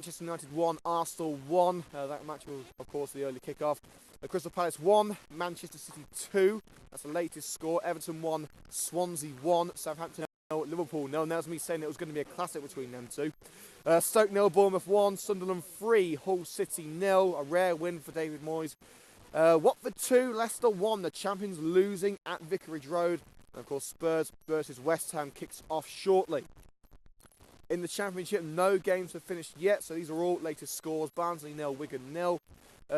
Manchester United 1, Arsenal 1. That match was, of course, the early kickoff. Crystal Palace 1, Manchester City 2. That's the latest score. Everton 1, Swansea 1, Southampton 0, Liverpool 0. That was me saying it was going to be a classic between them two. Stoke 0, Bournemouth 1, Sunderland 3, Hull City 0. A rare win for David Moyes. Watford 2, Leicester 1. The champions losing at Vicarage Road. And of course, Spurs versus West Ham kicks off shortly. In the Championship, no games have finished yet, so these are all latest scores. Barnsley 0, Wigan 0.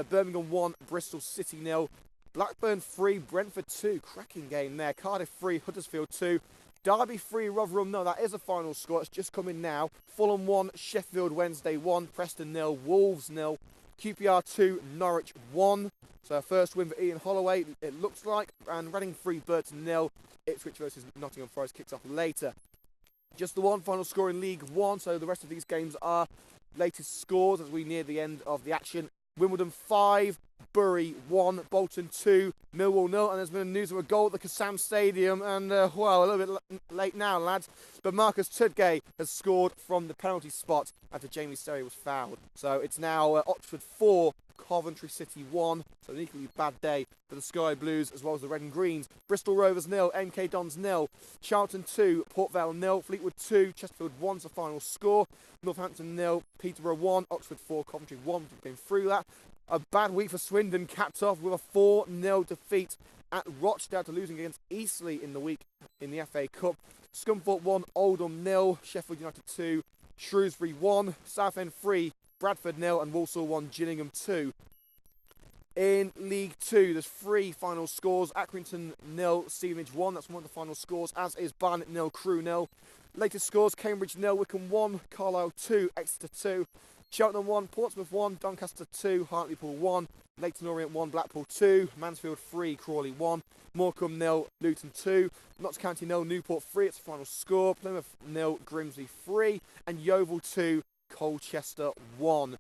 Birmingham 1, Bristol City 0. Blackburn 3, Brentford 2. Cracking game there. Cardiff 3, Huddersfield 2. Derby 3, Rotherham 0. That is a final score. It's just come in now. Fulham 1, Sheffield Wednesday 1. Preston 0, Wolves 0. QPR 2, Norwich 1. So first win for Ian Holloway, it looks like. And Reading 3, Burton 0. Ipswich versus Nottingham Forest kicks off later. Just the one final score in League One, so the rest of these games are latest scores as we near the end of the action. Wimbledon 5, Bury 1, Bolton 2, Millwall 0, and there's been news of a goal at the Kassam Stadium, and well, a little bit late now, lads, but Marcus Tudgay has scored from the penalty spot after Jamie Sterry was fouled. So it's now Oxford 4, Coventry City 1, so an equally bad day for the Sky Blues as well as the Red and Greens. Bristol Rovers 0, MK Dons 0, Charlton 2, Port Vale 0, Fleetwood 2, Chesterfield 1's the final score, Northampton 0, Peterborough 1, Oxford 4, Coventry 1. We've been through that. A bad week for Swindon, capped off with a 4-0 defeat at Rochdale after losing against Eastleigh in the week in the FA Cup. Scunthorpe 1, Oldham 0, Sheffield United 2, Shrewsbury 1, Southend 3, Bradford 0, and Walsall 1, Gillingham 2. In League 2, there's 3 final scores. Accrington 0, Stevenage 1. That's one of the final scores, as is Barnet 0, Crewe 0. Latest scores, Cambridge 0, Wycombe 1, Carlisle 2, Exeter 2. Cheltenham 1, Portsmouth 1, Doncaster 2, Hartlepool 1, Leyton Orient 1, Blackpool 2, Mansfield 3, Crawley 1, Morecambe 0, Luton 2, Notts County 0, Newport 3, it's the final score, Plymouth 0, Grimsby 3, and Yeovil 2, Colchester 1.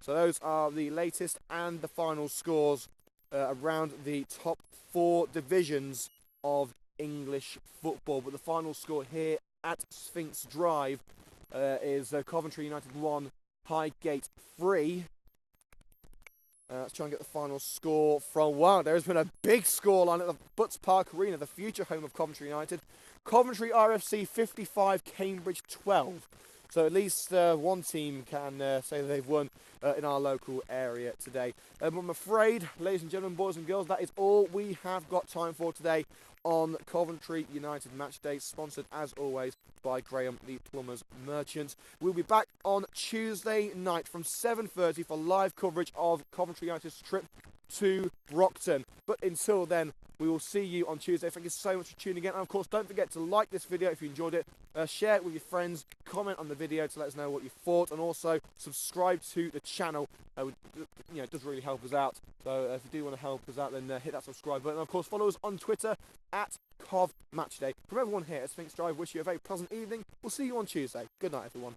So those are the latest and the final scores around the top 4 divisions of English football. But the final score here at Sphinx Drive is Coventry United 1, Highgate 3. Let's try and get the final score from, wow, there has been a big scoreline at the Butts Park Arena, the future home of Coventry United. Coventry RFC 55, Cambridge 12. So at least one team can say that they've won in our local area today. I'm afraid, ladies and gentlemen, boys and girls, that is all we have got time for today on Coventry United Match Day, sponsored as always by Graham the Plumbers Merchant. We'll be back on Tuesday night from 7:30 for live coverage of Coventry United's trip to Brockton. But until then, we will see you on Tuesday. Thank you so much for tuning in. And of course, don't forget to like this video if you enjoyed it. Share it with your friends. Comment on the video to let us know what you thought. And also, subscribe to the channel. It does really help us out. So if you do want to help us out, then hit that subscribe button. And of course, follow us on Twitter at CovMatchday. From everyone here at Sphinx Drive, wish you a very pleasant evening. We'll see you on Tuesday. Good night, everyone.